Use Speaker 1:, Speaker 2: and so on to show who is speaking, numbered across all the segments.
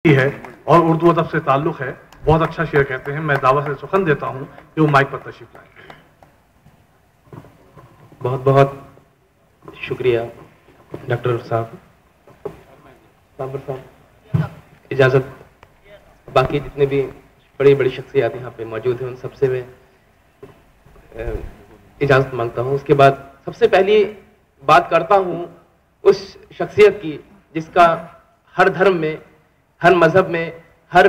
Speaker 1: है और उर्दू अदब से ताल्लुक है, बहुत अच्छा शेर कहते हैं। मैं दावा से सुखन देता हूं कि वो माइक पर तशरीफ लाएं।
Speaker 2: बहुत बहुत शुक्रिया डॉक्टर साहब। इजाज़त, बाकी जितने भी बड़ी बड़ी शख्सियत यहाँ पे मौजूद हैं उन सबसे मैं इजाज़त मांगता हूँ। उसके बाद सबसे पहली बात करता हूँ उस शख्सियत की जिसका हर धर्म में, हर मजहब में, हर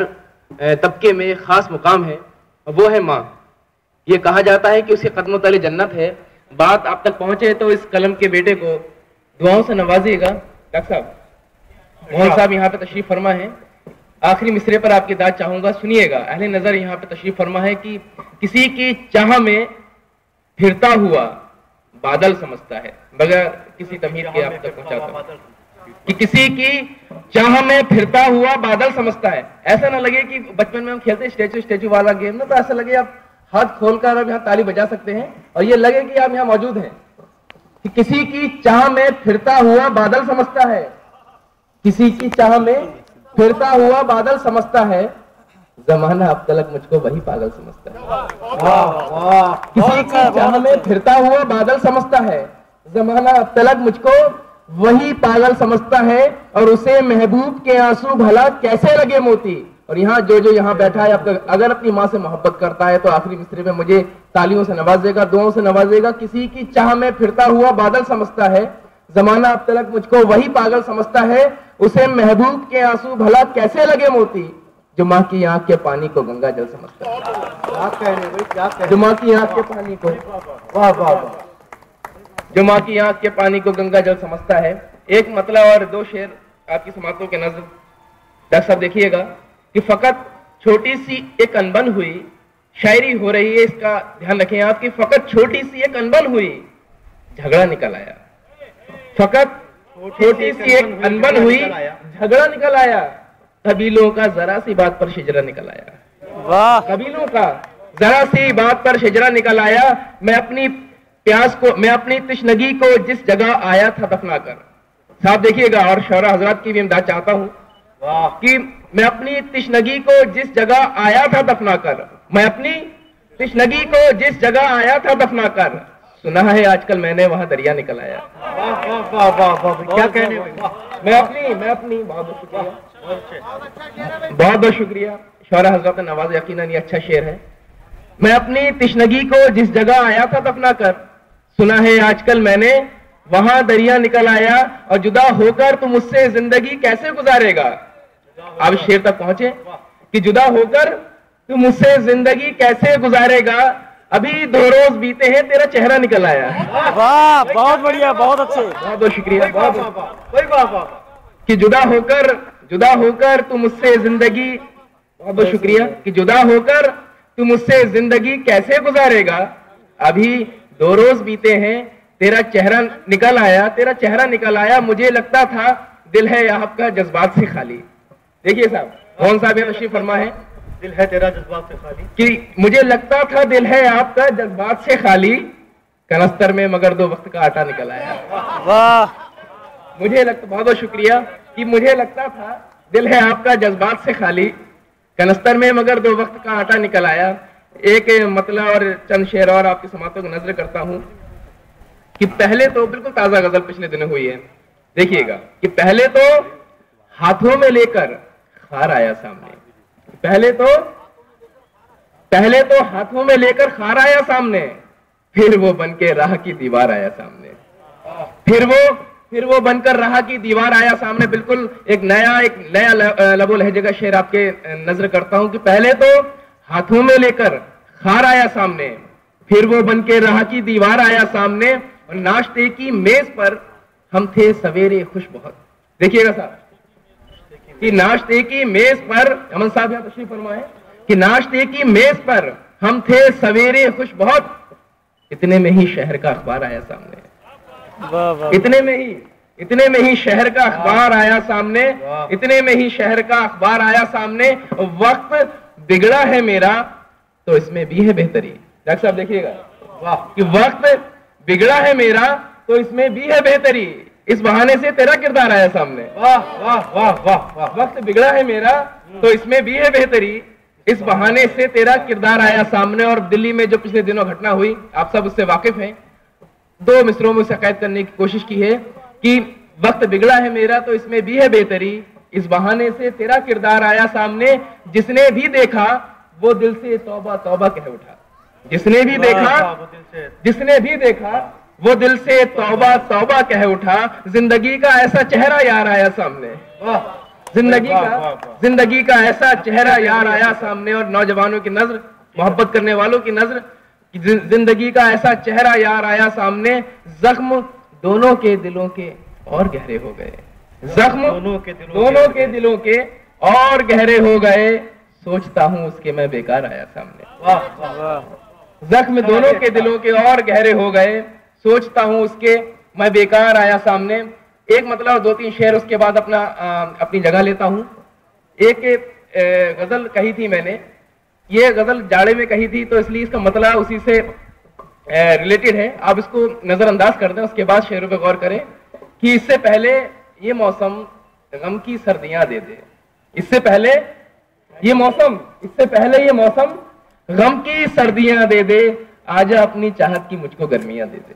Speaker 2: तबके में एक खास मुकाम है, वो है माँ। ये कहा जाता है कि उसके कदमों तले जन्नत है। बात आप तक पहुंचे तो इस कलम के बेटे को दुआओं से नवाजिएगा। डॉक्टर साहब, मोहन साहब यहाँ पे तशरीफ फरमा है। आखिरी मिसरे पर आपकी दाद चाहूंगा, सुनिएगा। अहले नजर यहाँ पे तशरीफ फरमा है कि किसी की चाह में फिरता हुआ बादल समझता है, बगैर किसी तमहीद के आप तक पहुंचाता हूं कि किसी की चाह में फिरता हुआ बादल समझता है। ऐसा ना लगे कि बचपन में हम खेलते स्टैचू वाला गेम ना, तो ऐसा लगे आप हाथ खोलकर अब यहाँ ताली बजा सकते हैं और ये लगे कि आप यहाँ मौजूद हैं। कि किसी की चाह में फिरता हुआ बादल समझता है, किसी की चाह में फिरता हुआ बादल समझता है, जमाना अब तलक मुझको वही पागल समझता है। किसी की चाह में फिरता हुआ बादल समझता है, जमाना अब तलक मुझको वही पागल समझता है, और उसे महबूब के आंसू भला कैसे लगे मोती। और यहाँ जो यहाँ बैठा है, अगर अपनी माँ से मोहब्बत करता है तो आखिरी मिसरे में मुझे तालियों से नवाजेगा, दुआओं से नवाजेगा। किसी की चाह में फिरता हुआ बादल समझता है, जमाना अब तलक मुझको वही पागल समझता है, उसे महबूब के आंसू भला कैसे लगे मोती, जो माँ की आंख के पानी को गंगा जल समझता है। जो माँ की आंख के पानी को, वाह वाह वाह, जो माँ की आंख के पानी को गंगा जल समझता है। एक मतलब और दो शेर आपकी समातों के नजर डॉक्टर साहब देखिएगा कि फकत छोटी सी एक अनबन हुई, शायरी हो रही है, इसका ध्यान रखें आप कि फकत छोटी सी एक अनबन हुई, झगड़ा निकल आया। फकत छोटी सी एक अनबन हुई, झगड़ा निकल आया। कबीलों का जरा सी बात पर शिजरा निकल आया। वाह, कबीलों का जरा सी बात पर शिजरा निकल आया। मैं अपनी प्यास को, मैं अपनी तशनगी को जिस जगह आया था दफना कर। साहब देखिएगा, और शौरा हजरात की भी इमदाद चाहता हूं कि मैं अपनी तशनगी को जिस जगह आया था दफना कर, मैं अपनी तशनगी को जिस जगह आया था दफना कर, सुना है आजकल मैंने वहां दरिया निकल आया। वाह वाह वाह, क्या कहने। मैं अपनी बहुत बहुत शुक्रिया शौरा हजरात ने नवाज, यकीनन ये अच्छा शेर है। मैं अपनी तशनगी को जिस जगह आया था दफना कर, सुना है आजकल मैंने वहां दरिया निकल आया, और जुदा होकर तुम मुझसे जिंदगी कैसे गुजारेगा। अब शेर तक पहुंचे कि जुदा होकर तुम मुझसे जिंदगी कैसे गुजारेगा, अभी 2 रोज बीते हैं तेरा चेहरा निकल आया।
Speaker 3: वाह, बहुत बढ़िया, बहुत अच्छे,
Speaker 2: बहुत बहुत शुक्रिया। कि जुदा होकर तुम मुझसे जिंदगी, बहुत बहुत शुक्रिया, कि जुदा होकर तुम मुझसे जिंदगी कैसे गुजारेगा, अभी 2 रोज बीते हैं तेरा चेहरा निकल आया, तेरा चेहरा निकल आया। मुझे लगता था दिल है आपका जज्बात से खाली। देखिए साहब, मोहन साहब यहाँ तशरीफ फरमा है।
Speaker 3: दिल है तेरा जज्बात से खाली,
Speaker 2: कि मुझे लगता था दिल है आपका जज्बात से खाली, कनस्तर में मगर 2 वक्त का आटा निकल आया।
Speaker 3: वाह,
Speaker 2: मुझे लगता, बहुत बहुत शुक्रिया, कि मुझे लगता था दिल है आपका जज्बात से खाली, कनस्तर में मगर 2 वक्त का आटा निकल आया। एक मतलब और चंद शेर और आपकी समातों को नजर करता हूं कि पहले तो बिल्कुल ताजा गजल पिछले दिनों हुई है। देखिएगा कि पहले तो हाथों में लेकर खार आया सामने, पहले तो हाथों में लेकर खार आया सामने, फिर वो बनके राह की दीवार आया सामने, फिर वो बनकर राह की दीवार आया सामने। बिल्कुल एक नया लबो लहजे का शेर आपके नजर करता हूं कि पहले तो हाथों में लेकर खार आया सामने, फिर वो बनके राह की दीवार आया सामने, और नाश्ते की मेज पर हम थे सवेरे खुश बहुत। देखिएगा साहब कि नाश्ते की मेज पर, अमन साहब यहाँ तशरीफ फरमाए, कि नाश्ते की मेज पर हम थे सवेरे खुश बहुत, इतने में ही शहर का अखबार आया सामने। इतने में ही शहर का अखबार आया सामने, इतने में ही शहर का अखबार आया सामने। वक्त बिगड़ा है मेरा तो इसमें भी है बेहतरी। डॉक्टर साहब देखिएगा, वाह, कि वक्त बिगड़ा है मेरा तो इसमें भी है बेहतरी। इस बहाने से तेरा किरदार आया सामने।
Speaker 3: वाह वाह वाह वाह वाह।
Speaker 2: वक्त बिगड़ा है मेरा तो इसमें भी है बेहतरी, इस बहाने से तेरा किरदार आया सामने। और दिल्ली में जो पिछले दिनों घटना हुई, आप सब उससे वाकिफ हैं। 2 मिसरों में उसे कैद करने की कोशिश की है कि वक्त बिगड़ा है मेरा तो इसमें भी है बेहतरी, इस बहाने से तेरा किरदार आया सामने। जिसने भी देखा वो दिल से तौबा तौबा कह उठा, जिसने भी देखा वो दिल से तौबा तौबा कह उठा। जिंदगी का ऐसा चेहरा यार आया सामने, जिंदगी का ऐसा चेहरा यार आया सामने। और नौजवानों की नजर, मोहब्बत करने वालों की नजर, जिंदगी का ऐसा चेहरा यार आया सामने। जख्म दोनों के दिलों के और गहरे हो गए, जख्म दोनों के दिलों के और गहरे हो गए। सोचता हूं उसके मैं बेकार आया सामने। जख्म दोनों के दिलों के और गहरे हो गए, सोचता हूं उसके मैं बेकार आया सामने। एक मतलब 2-3 शेर उसके बाद अपनी जगह लेता हूं। एक गजल कही थी मैंने, ये गजल जाड़े में कही थी तो इसलिए इसका मतलब उसी से रिलेटेड है। आप इसको नजरअंदाज कर दें, उसके बाद शेरों पे गौर करें कि इससे पहले ये मौसम गम की सर्दियां दे दे, इससे पहले ये मौसम गम की सर्दियां दे दे। आजा अपनी चाहत की मुझको गर्मियां दे दे,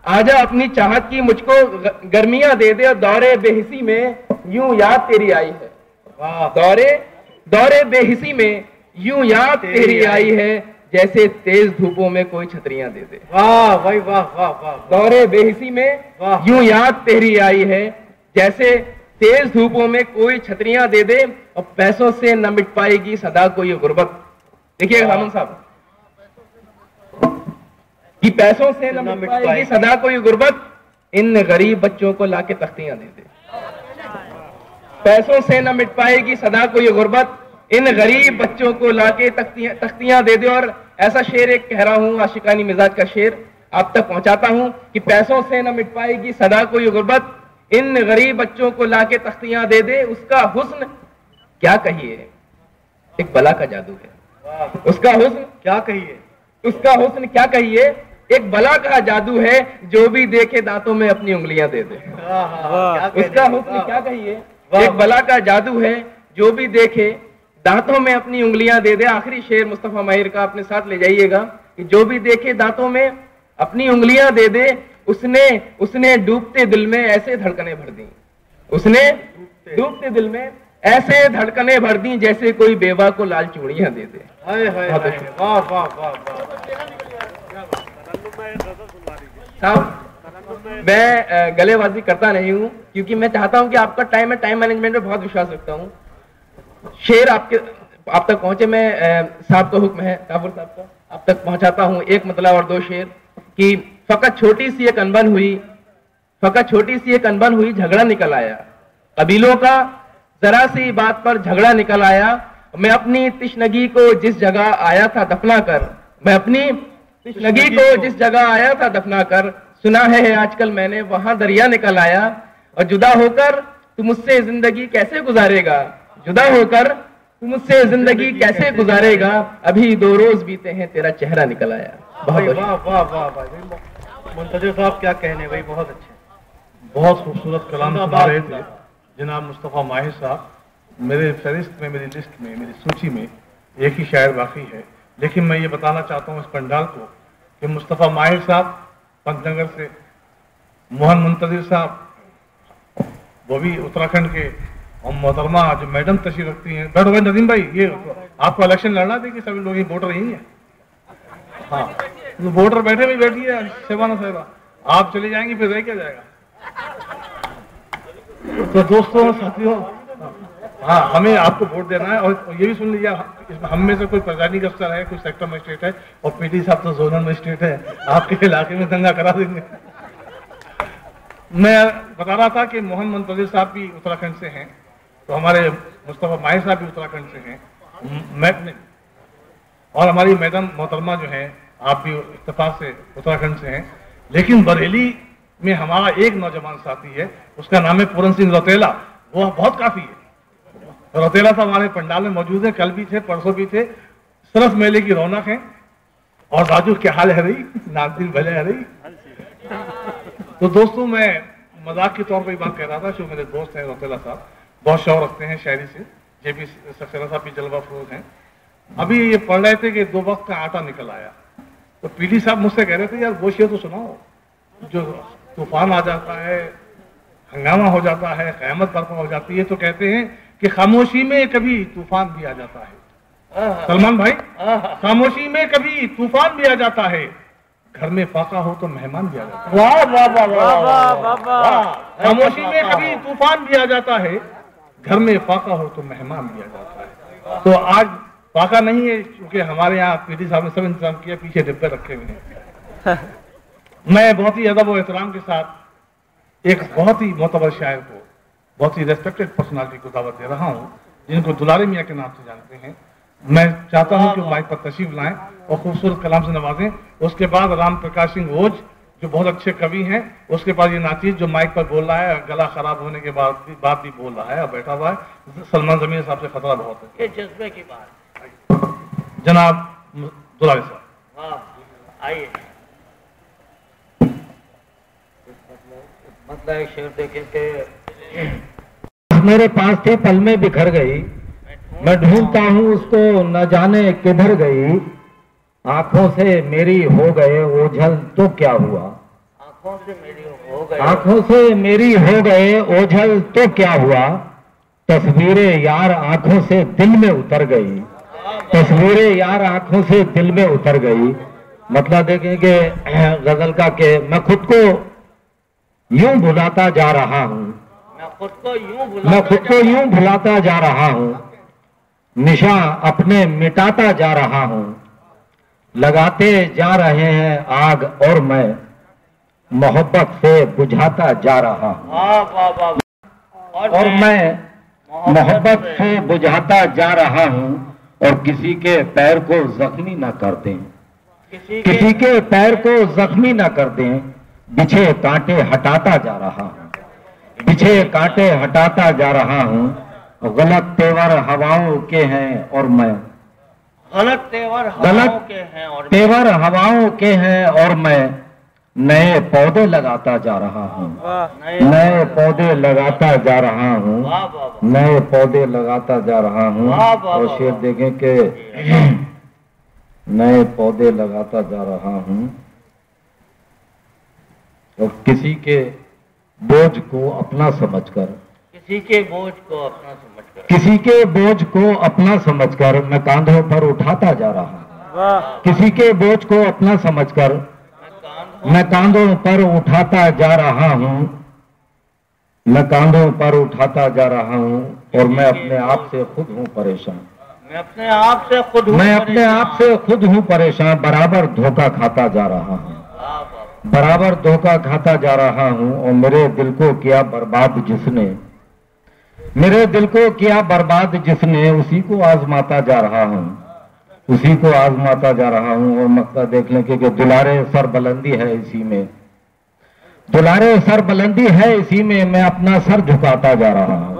Speaker 2: आजा अपनी चाहत की मुझको गर्मियां दे दे। और दौरे बेहिसी में यूं याद तेरी आई है, दौरे बेहिसी में यूं याद तेरी आई है, जैसे तेज धूपों में कोई छतरियां दे दे।
Speaker 3: वाह भाई वाह वाह वाह।
Speaker 2: दौरे बेहिसी में यूं याद तेरी आई है, जैसे तेज धूपों में कोई छतरियां दे दे। और पैसों से न मिट पाएगी सदा कोई गुर्बत। देखिएगा सामन साहब कि पैसों से न मिट पाएगी सदा कोई गुर्बत, इन गरीब बच्चों को लाके तख्तियां दे दे। पैसों से न मिट पाएगी सदा कोई गुर्बत, इन गरीब बच्चों को लाके तख्तियां दे दे। और ऐसा शेर एक कह रहा हूं, आशिकानी मिजाज का शेर आप तक पहुंचाता हूं कि पैसों से न मिट पाएगी सदा कोई गुर्बत, इन गरीब बच्चों को लाके तख्तियां दे दे। उसका हुस्न क्या कहिए, एक बला का जादू है। उसका हुस्न क्या कहिए, एक बला का जादू है। जो भी देखे दांतों में अपनी उंगलियां दे दे। उसका हुस्न क्या कहिए, एक बला का जादू है। जो भी देखे दांतों में अपनी उंगलियां दे दे। आखिरी शेर मुस्तफा माहिर का अपने साथ ले जाइएगा कि जो भी देखे दांतों में अपनी उंगलियां दे दे। उसने डूबते दिल में ऐसे धड़कने भर दी, उसने डूबते दिल में ऐसे धड़कने भर दी, जैसे कोई बेवा को लाल चूड़ियां दे दे।
Speaker 3: वाह वाह वाह।
Speaker 2: साहब मैं गलेबाजी करता नहीं हूं, क्योंकि मैं चाहता हूं कि आपका टाइम है, टाइम मैनेजमेंट में बहुत विश्वास रखता हूं। शेर आप तक पहुंचे, मैं साहब का हुक्म है, काफुर साहब का, आप तक पहुंचाता हूं। एक मतलब और 2 शेर कि फकत छोटी सी एक अनबन हुई, झगड़ा निकल आया। कबीलों का जरा सी बात पर झगड़ा निकल आया। मैं अपनी तिश्नगी को जिस जगह आया था दफना कर, सुना है आजकल मैंने वहां दरिया निकल आया। और जुदा होकर तू मुझसे जिंदगी कैसे गुजारेगा, अभी 2 रोज बीते हैं तेरा चेहरा निकल आया।
Speaker 3: वाह वाह वाह वाह। मुंतजिर साहब क्या कहने भाई, बहुत अच्छे,
Speaker 1: बहुत खूबसूरत कलाम सुना रहे थे जनाब मुस्तफ़ा माहिर साहब। मेरे फहरिस्त में, मेरी लिस्ट में, मेरी सूची में एक ही शायर बाकी है। लेकिन मैं ये बताना चाहता हूँ इस पंडाल को कि मुस्तफ़ा माहिर साहब पंतनगर से, मोहन मुंतजिर साहब वो भी उत्तराखंड के, और मोहतरमा जो मैडम तशरीफ रखती हैं। बैठो भाई नदीम भाई, ये आपको इलेक्शन लड़ना थे कि सभी लोग ये वोटर यही है? हाँ, तो वोटर बैठे भी बैठिए, सेवाना सेवा, आप चले जाएंगे फिर रह क्या जाएगा। तो दोस्तों साथियों, हाँ हमें आपको वोट देना है। और ये भी सुन लीजिए, हम में से कोई प्रिजाइडिंग अफसर है, कोई सेक्टर मजिस्ट्रेट है, और पीटी साहब तो जोनल मजिस्ट्रेट है, आपके इलाके में दंगा करा देंगे। मैं बता रहा था कि मोहन मुंतजिर साहब भी उत्तराखंड से हैं, तो हमारे मुस्तफ़ा माहिर साहब भी उत्तराखंड से हैं, और हमारी मैडम मोहतरमा जो है आप भी इत्तेफाक से उत्तराखंड से हैं। लेकिन बरेली में हमारा एक नौजवान साथी है, उसका नाम है पूरन सिंह रौतेला। वो बहुत काफी है। रौतेला साहब हमारे पंडाल में मौजूद है, कल भी थे, परसों भी थे। सरस मेले की रौनक है। और राजू क्या हाल है रही, नागदिल भले है रही। तो दोस्तों, मैं मजाक के तौर पर बात कह रहा था, जो मेरे दोस्त हैं रोतेला साहब, बहुत शौक रखते हैं शायरी से, जेपी सक्सेना साहब भी जलवा फरोज हैं। अभी ये पढ़ रहे थे कि 2 वक्त का आटा निकल आया, तो पीडी साहब मुझसे कह रहे थे, यार वो शेर तो सुनाओ जो तूफान आ जाता है, हंगामा हो जाता है, क़यामत बर्पा हो जाती है, तो कहते हैं कि खामोशी में कभी तूफान भी आ जाता है। सलमान भाई, खामोशी में कभी तूफान भी आ जाता है, घर में फाका हो तो मेहमान भी आ जाता है।
Speaker 3: वाह वाह वाह वाह वाह।
Speaker 1: खामोशी में कभी तूफान भी आ जाता है, घर में फाका हो तो मेहमान भी आ जाता है। तो आज फाका नहीं है, क्योंकि हमारे यहाँ पीडी साहब ने सब इंतजाम किया, पीछे डिब्बे रखे हुए हैं। मैं बहुत ही अदब और एहतराम के साथ एक बहुत ही मोतबर शायर को, बहुत ही रेस्पेक्टेड पर्सनालिटी को दावत दे रहा हूँ, जिनको दुलारे मियाँ के नाम से जानते हैं। मैं चाहता हूँ कि माइक पर तशरीफ लाएं और खूबसूरत कलाम से नवाजें। उसके बाद राम प्रकाश सिंह ओझ, जो बहुत अच्छे कवि हैं, उसके बाद ये नाचीज जो माइक पर बोल रहा है, गला खराब होने के बाद भी बोल रहा है और बैठा हुआ है। सलमान जमीर साहब से खतरा बहुत है।
Speaker 3: ये जज्बे की बात।
Speaker 1: जनाब दुलारे साहब,
Speaker 3: हाँ आइए। मतलब एक शेर देखें कि
Speaker 4: मेरे पास थी पल में बिखर गई, मैं ढूंढता हूँ उसको न जाने किधर गई, आंखों से मेरी हो गए ओझल तो क्या हुआ,
Speaker 3: आंखों से मेरी हो गए,
Speaker 4: आंखों से मेरी हो गए ओझल तो क्या हुआ, तस्वीरें यार आंखों से दिल में उतर गई, तस्वीरें यार आंखों से दिल में उतर गई। मतलब देखेंगे गजल का कि मैं खुद को यूं भुलाता जा रहा हूँ,
Speaker 3: मैं खुद को यूं
Speaker 4: भुलाता जा रहा हूँ, निशा अपने मिटाता जा रहा हूँ, लगाते जा रहे हैं आग और मैं मोहब्बत से बुझाता जा रहा हूँ, और मैं मोहब्बत से बुझाता जा रहा हूँ, और किसी के पैर को जख्मी न कर दें, किसी के पैर को जख्मी न कर दें, बिछे कांटे हटाता जा रहा हूँ, बिछे कांटे हटाता जा रहा हूँ, गलत तेवर हवाओं के हैं और मैं,
Speaker 3: गलत तेवर हवाओं के हैं और
Speaker 4: तेवर हवाओं के हैं और मैं नए पौधे लगाता जा रहा हूँ, नए पौधे लगाता जा रहा हूँ, नए पौधे लगाता जा रहा हूँ। और शेर देखें कि नए पौधे लगाता जा रहा हूँ, और किसी के बोझ को अपना समझकर,
Speaker 3: किसी के बोझ को अपना समझकर,
Speaker 4: किसी के बोझ को अपना समझकर मैं कांधों पर उठाता जा रहा हूँ, किसी के बोझ को अपना समझकर मैं कांधों पर उठाता जा रहा हूँ, मैं कांधों पर उठाता जा रहा हूँ, और मैं अपने आप से खुद हूँ परेशान,
Speaker 3: मैं अपने आप से खुद हूँ,
Speaker 4: मैं अपने आप से खुद हूँ परेशान, बराबर धोखा खाता जा रहा हूँ, बराबर धोखा खाता जा रहा हूँ, और मेरे दिल को किया बर्बाद जिसने, मेरे दिल को किया बर्बाद जिसने, उसी को आजमाता जा रहा हूँ, उसी को आजमाता जा रहा हूँ। और मकसद देख लें कि दुलारे सर बुलंदी है इसी में, दुलारे सर बुलंदी है इसी में, मैं अपना सर झुकाता जा रहा हूँ।